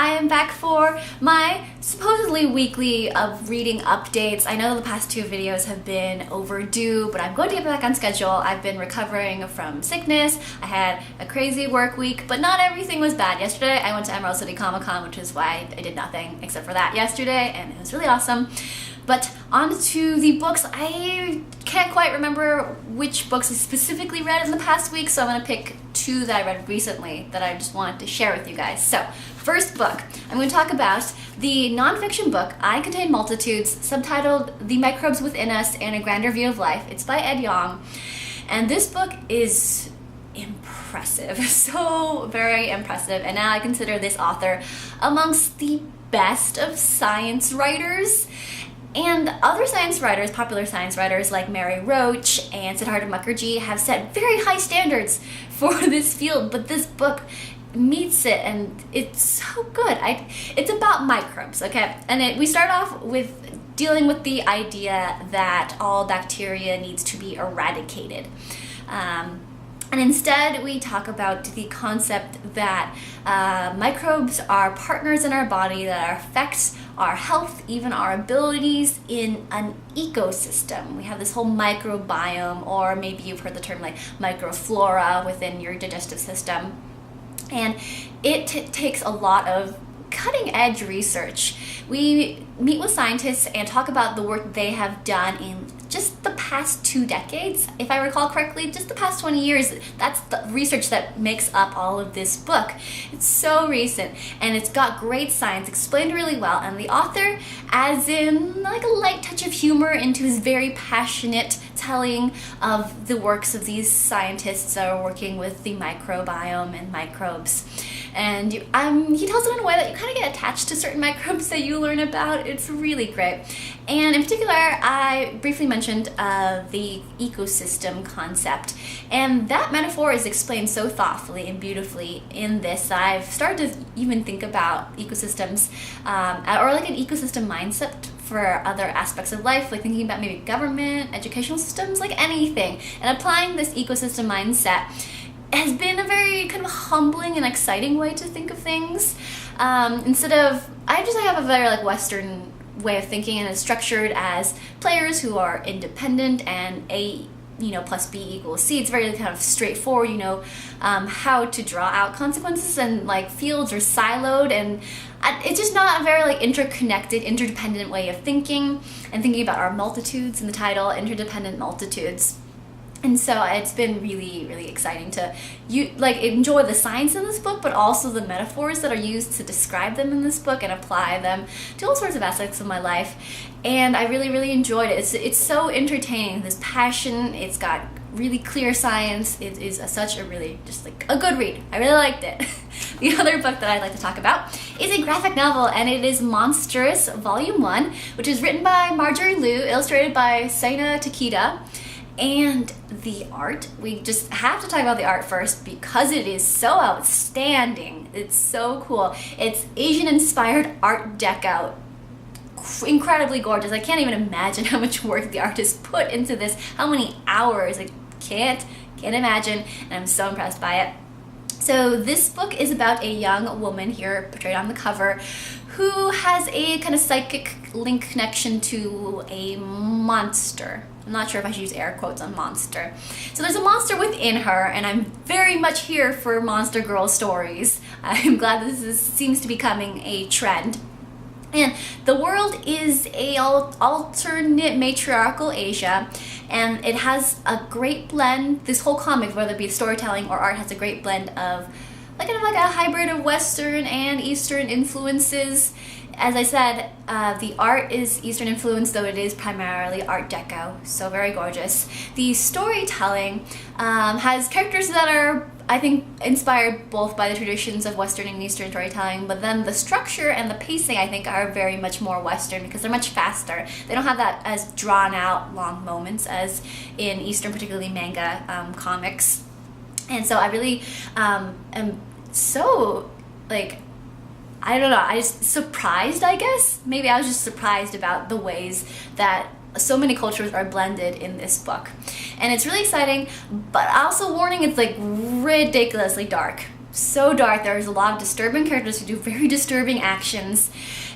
I am back for my supposedly weekly of reading updates. I know the past two videos have been overdue, but I'm going to get back on schedule. I've been recovering from sickness. I had a crazy work week, but not everything was bad. Yesterday, I went to Emerald City Comic Con, which is why I did nothing except for that yesterday, and it was really awesome. But on to the books. I can't quite remember which books I specifically read in the past week, so I'm going to pick two that I read recently that I just wanted to share with you guys. So, first book, I'm going to talk about the nonfiction book, I Contain Multitudes, subtitled The Microbes Within Us and a Grander View of Life. It's by Ed Yong, and this book is impressive, so very impressive, and now I consider this author amongst the best of science writers. And other science writers, popular science writers like Mary Roach and Siddhartha Mukherjee have set very high standards for this field, but this book meets it, and it's so good. It's about microbes, okay? And we start off with dealing with the idea that all bacteria needs to be eradicated. And instead, we talk about the concept that microbes are partners in our body that affects our health, even our abilities in an ecosystem. We have this whole microbiome, or maybe you've heard the term like microflora within your digestive system. And it takes a lot of cutting-edge research. We meet with scientists and talk about the work they have done in just the past 2 decades. If I recall correctly, just the past 20 years, that's the research that makes up all of this book. It's so recent, and it's got great science explained really well, and the author adds in like a light touch of humor into his very passionate telling of the works of these scientists that are working with the microbiome and microbes. And he tells it in a way that you kind of get attached to certain microbes that you learn about. It's really great. And in particular, I briefly mentioned the ecosystem concept. And that metaphor is explained so thoughtfully and beautifully in this. I've started to even think about ecosystems or like an ecosystem mindset for other aspects of life, like thinking about maybe government, educational systems, like anything. And applying this ecosystem mindset has been a very kind of humbling and exciting way to think of things. Instead of, I have a very like Western way of thinking, and it's structured as players who are independent and A plus B equals C. It's very kind of straightforward, how to draw out consequences, and like fields are siloed, and it's just not a very like interconnected, interdependent way of thinking, and thinking about our multitudes in the title, interdependent multitudes. And so it's been really, really exciting to enjoy the science in this book, but also the metaphors that are used to describe them in this book and apply them to all sorts of aspects of my life. And I really, really enjoyed it. It's so entertaining. This passion. It's got really clear science. It is such a really just like a good read. I really liked it. The other book that I'd like to talk about is a graphic novel, and it is Monstress Volume 1, which is written by Marjorie, illustrated by Takeda. And the art, we just have to talk about the art first because it is so outstanding. It's so cool. It's Asian-inspired Art Deco. Incredibly gorgeous. I can't even imagine how much work the artist put into this, how many hours. I can't imagine, and I'm so impressed by it. So this book is about a young woman here, portrayed on the cover, who has a kind of psychic link connection to a monster. I'm not sure if I should use air quotes on monster. So there's a monster within her, and I'm very much here for monster girl stories. I'm glad this seems to be becoming a trend. And the world is a alternate matriarchal Asia, and it has a great blend. This whole comic, whether it be storytelling or art, has a great blend of like a hybrid of Western and Eastern influences. As I said, the art is Eastern influence, though it is primarily Art Deco, so very gorgeous. The storytelling has characters that are, I think, inspired both by the traditions of Western and Eastern storytelling, but then the structure and the pacing, I think, are very much more Western because they're much faster. They don't have that as drawn out long moments as in Eastern, particularly manga comics. And so I really am so, I don't know, I was surprised, I guess. Maybe I was just surprised about the ways that so many cultures are blended in this book. And it's really exciting, but also warning, it's ridiculously dark. so dark. There's a lot of disturbing characters who do very disturbing actions.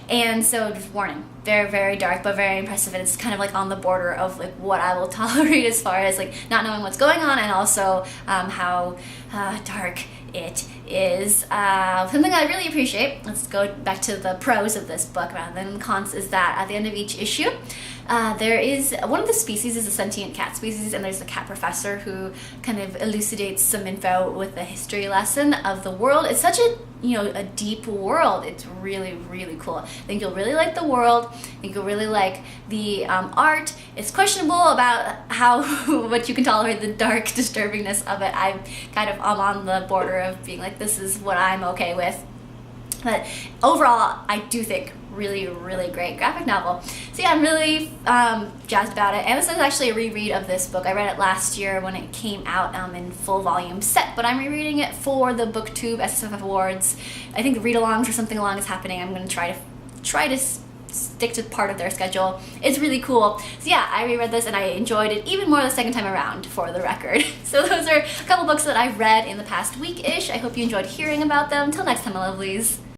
And so, just warning, very, very dark, but very impressive. And it's kind of like on the border of like what I will tolerate as far as like not knowing what's going on, and also how dark it is. Something I really appreciate, let's go back to the pros of this book rather than cons, is that at the end of each issue, there is one of the species is a sentient cat species, and there's a cat professor who kind of elucidates some info with a history lesson of the world. It's such a a deep world. It's really, really cool. I think you'll really like the world. I think you'll really like the art. It's questionable about how what you can tolerate, the dark disturbingness of it. I'm on the border of being like, this is what I'm okay with. But overall, I do think really, really great graphic novel. So yeah, I'm really jazzed about it. And this is actually a reread of this book. I read it last year when it came out in full volume set, but I'm rereading it for the BookTube SSFF Awards. I think the read-alongs or something along is happening. I'm going to try to stick to part of their schedule. It's really cool. So yeah, I reread this and I enjoyed it even more the second time around, for the record. So those are a couple books that I've read in the past week-ish. I hope you enjoyed hearing about them. Till next time, my lovelies.